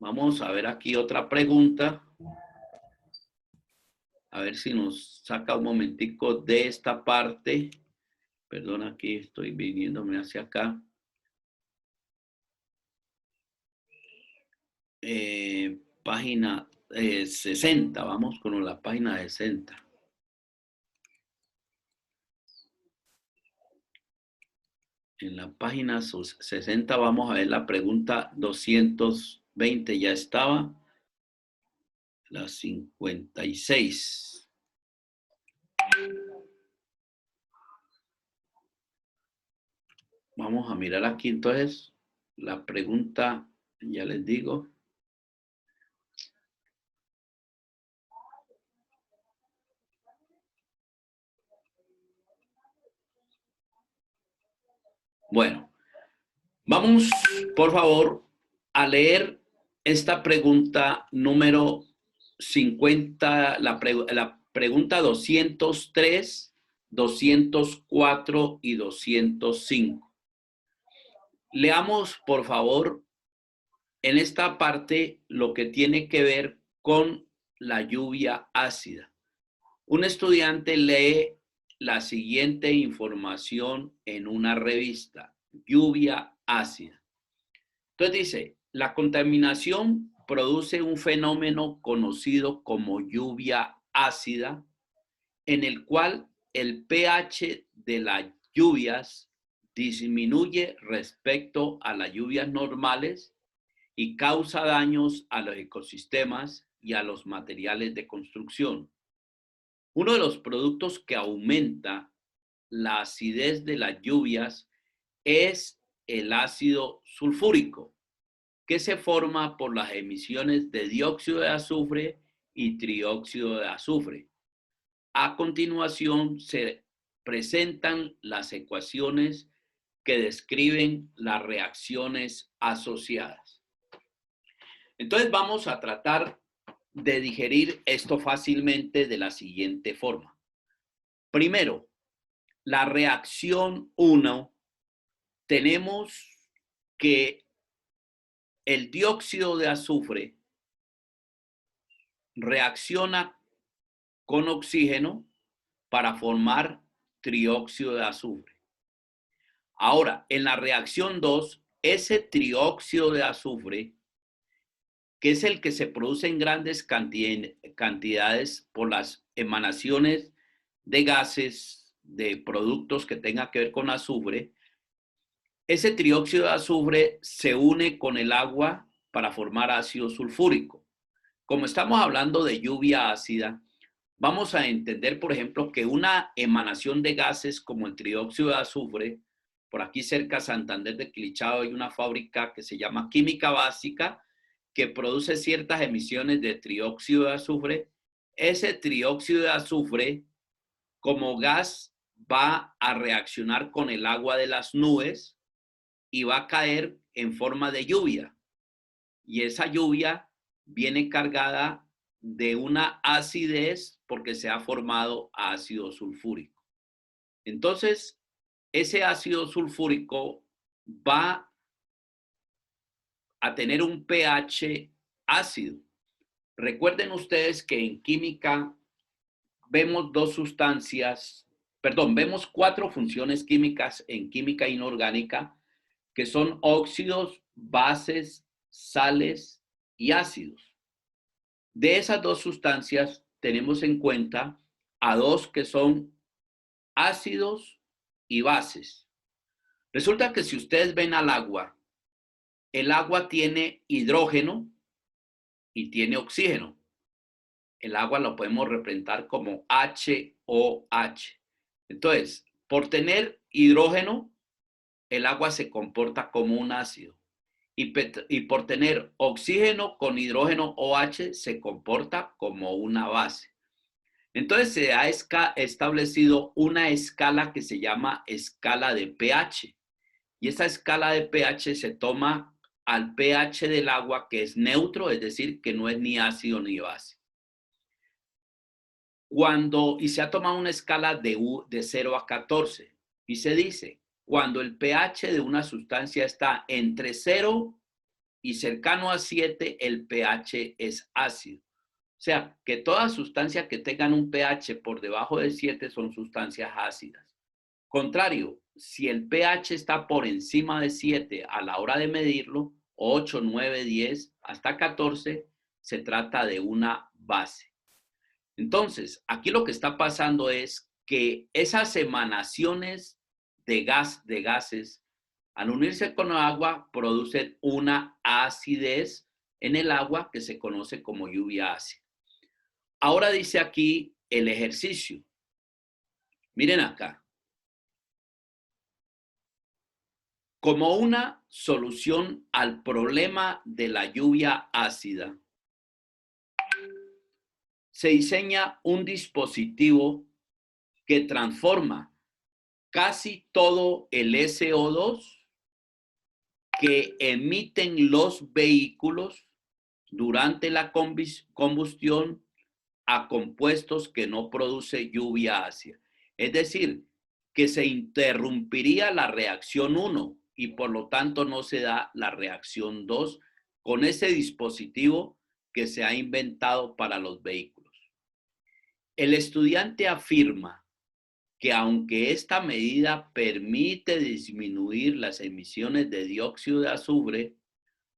Vamos a ver aquí otra pregunta. A ver si nos saca un momentico de esta parte. Perdón, aquí estoy viniéndome hacia acá. Página 60. Vamos con la página 60. En la página 60 vamos a ver la pregunta 220. Ya estaba. La 56. Vamos a mirar aquí entonces la pregunta, ya les digo. Bueno, vamos, por favor, a leer esta pregunta número 50, la pregunta 203, 204 y 205. Leamos, por favor, en esta parte lo que tiene que ver con la lluvia ácida. Un estudiante lee la siguiente información en una revista: lluvia ácida. Entonces dice, la contaminación produce un fenómeno conocido como lluvia ácida, en el cual el pH de las lluvias disminuye respecto a las lluvias normales y causa daños a los ecosistemas y a los materiales de construcción. Uno de los productos que aumenta la acidez de las lluvias es el ácido sulfúrico, que se forma por las emisiones de dióxido de azufre y trióxido de azufre. A continuación se presentan las ecuaciones que describen las reacciones asociadas. Entonces vamos a tratar de digerir esto fácilmente de la siguiente forma. Primero, la reacción 1, tenemos que el dióxido de azufre reacciona con oxígeno para formar trióxido de azufre. Ahora, en la reacción 2, ese trióxido de azufre, que es el que se produce en grandes cantidades por las emanaciones de gases, de productos que tengan que ver con azufre, ese trióxido de azufre se une con el agua para formar ácido sulfúrico. Como estamos hablando de lluvia ácida, vamos a entender, por ejemplo, que una emanación de gases como el trióxido de azufre, por aquí cerca de Santander de Clichao hay una fábrica que se llama Química Básica, que produce ciertas emisiones de trióxido de azufre. Ese trióxido de azufre, como gas, va a reaccionar con el agua de las nubes y va a caer en forma de lluvia. Y esa lluvia viene cargada de una acidez porque se ha formado ácido sulfúrico. Entonces, ese ácido sulfúrico va a tener un pH ácido. Recuerden ustedes que en química vemos vemos 4 funciones químicas en química inorgánica, que son óxidos, bases, sales y ácidos. De esas 2 sustancias tenemos en cuenta a 2 que son ácidos y bases. Resulta que si ustedes ven al agua, el agua tiene hidrógeno y tiene oxígeno. El agua lo podemos representar como HOH. Entonces, por tener hidrógeno, el agua se comporta como un ácido. Y por tener oxígeno con hidrógeno OH, se comporta como una base. Entonces, se ha establecido una escala que se llama escala de pH. Y esa escala de pH se toma al pH del agua, que es neutro, es decir, que no es ni ácido ni base. Y se ha tomado una escala de 0 a 14. Y se dice, cuando el pH de una sustancia está entre 0 y cercano a 7, el pH es ácido. O sea, que todas sustancias que tengan un pH por debajo de 7 son sustancias ácidas. Contrario, si el pH está por encima de 7 a la hora de medirlo, 8, 9, 10, hasta 14, se trata de una base. Entonces, aquí lo que está pasando es que esas emanaciones de gases, al unirse con el agua, producen una acidez en el agua que se conoce como lluvia ácida. Ahora dice aquí el ejercicio. Miren acá. Como una solución al problema de la lluvia ácida, se diseña un dispositivo que transforma casi todo el SO2 que emiten los vehículos durante la combustión a compuestos que no produce lluvia ácida. Es decir, que se interrumpiría la reacción 1 y por lo tanto no se da la reacción 2 con ese dispositivo que se ha inventado para los vehículos. El estudiante afirma que aunque esta medida permite disminuir las emisiones de dióxido de azufre,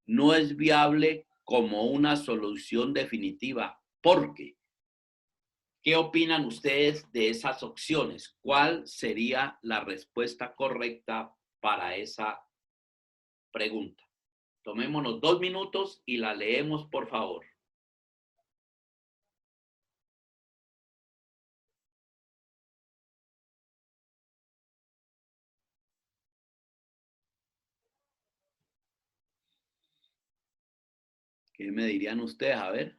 no es viable como una solución definitiva. ¿Por qué? ¿Qué opinan ustedes de esas opciones? ¿Cuál sería la respuesta correcta para esa pregunta? Tomémonos 2 minutos y la leemos, por favor. ¿Qué me dirían ustedes? A ver.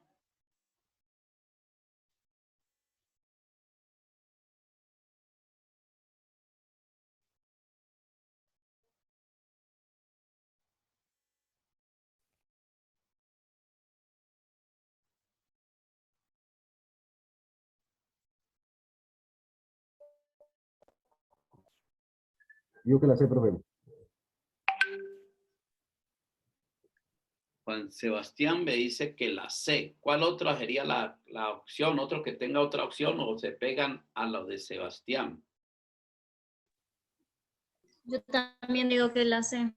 Digo que la sé, profe. Juan Sebastián me dice que la C. ¿Cuál otra sería la opción? ¿Otro que tenga otra opción o se pegan a lo de Sebastián? Yo también digo que la C.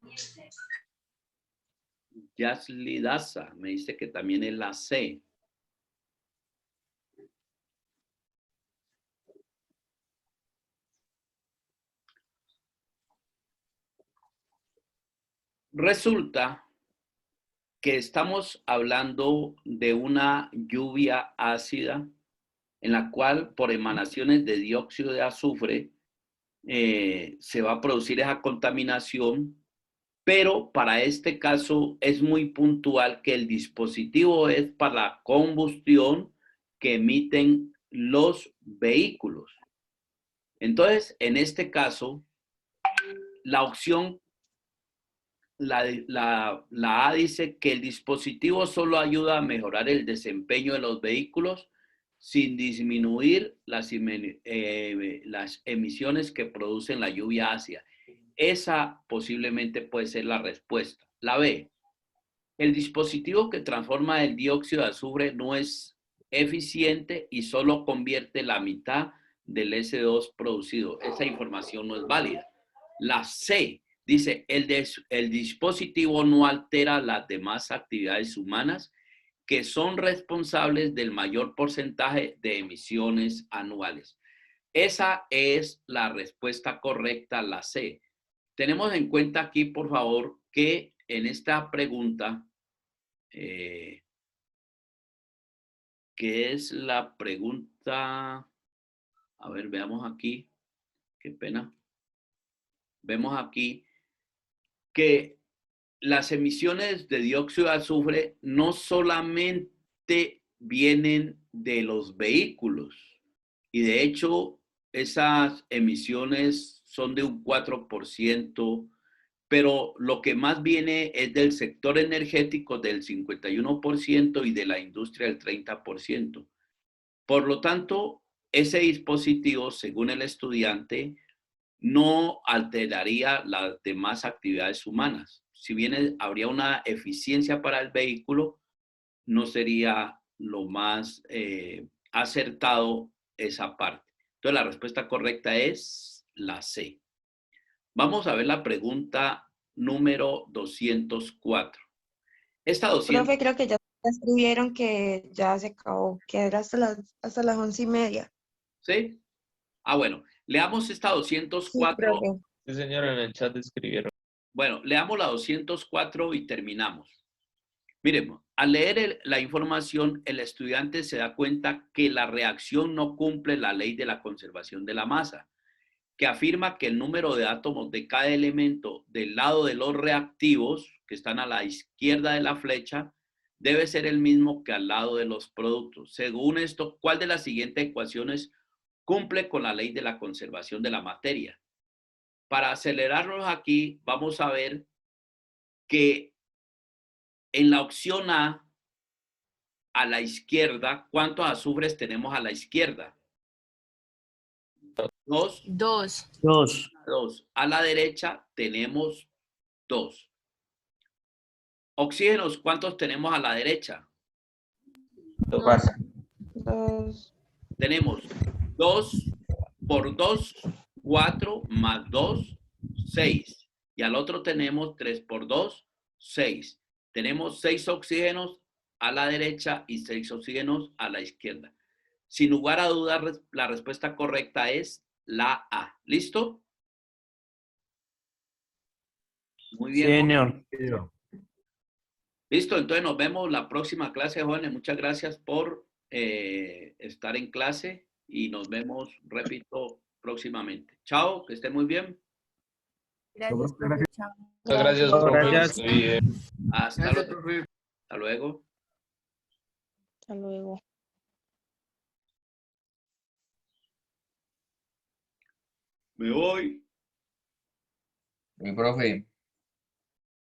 Yasli Daza me dice que también es la C. Resulta que estamos hablando de una lluvia ácida en la cual por emanaciones de dióxido de azufre se va a producir esa contaminación, pero para este caso es muy puntual que el dispositivo es para la combustión que emiten los vehículos. Entonces, en este caso, la opción la A dice que el dispositivo solo ayuda a mejorar el desempeño de los vehículos sin disminuir las emisiones que producen la lluvia ácida. Esa posiblemente puede ser la respuesta. La B, el dispositivo que transforma el dióxido de azufre no es eficiente y solo convierte la mitad del S2 producido. Esa información no es válida. La C, dice, el dispositivo no altera las demás actividades humanas que son responsables del mayor porcentaje de emisiones anuales. Esa es la respuesta correcta, la C. Tenemos en cuenta aquí, por favor, que en esta pregunta, que es la pregunta, a ver, veamos aquí, qué pena. Vemos aquí que las emisiones de dióxido de azufre no solamente vienen de los vehículos y de hecho esas emisiones son de un 4%, pero lo que más viene es del sector energético del 51% y de la industria del 30%. Por lo tanto, ese dispositivo, según el estudiante, no alteraría las demás actividades humanas. Si bien habría una eficiencia para el vehículo, no sería lo más acertado esa parte. Entonces, la respuesta correcta es la C. Vamos a ver la pregunta número 204. Esta 200... Profe, creo que ya escribieron que ya se acabó, que era hasta las 11:30. ¿Sí? Ah, bueno. Leamos esta 204. Sí, profe. Sí, señora, en el chat escribieron. Bueno, leamos la 204 y terminamos. Miren, al leer la información, el estudiante se da cuenta que la reacción no cumple la ley de la conservación de la masa, que afirma que el número de átomos de cada elemento del lado de los reactivos, que están a la izquierda de la flecha, debe ser el mismo que al lado de los productos. Según esto, ¿cuál de las siguientes ecuaciones cumple con la ley de la conservación de la materia? para acelerarnos aquí, vamos a ver que en la opción A la izquierda, ¿cuántos azufres tenemos a la izquierda? 2. 2. 2. 2. A la derecha tenemos 2. Oxígenos, ¿cuántos tenemos a la derecha? 4. 2. Tenemos 2 por 2, 4 más 2, 6. Y al otro tenemos 3 por 2, 6. Tenemos 6 oxígenos a la derecha y 6 oxígenos a la izquierda. Sin lugar a dudas, la respuesta correcta es la A. ¿Listo? Muy bien. Señor. Listo, entonces nos vemos la próxima clase, jóvenes. Muchas gracias por estar en clase y nos vemos, repito, próximamente. Chao, que estén muy bien. Gracias, profe. Chao. Muchas gracias, profe. Gracias. Muy bien. Hasta Gracias, luego. profe. Hasta luego. Hasta luego. Me voy. Mi profe.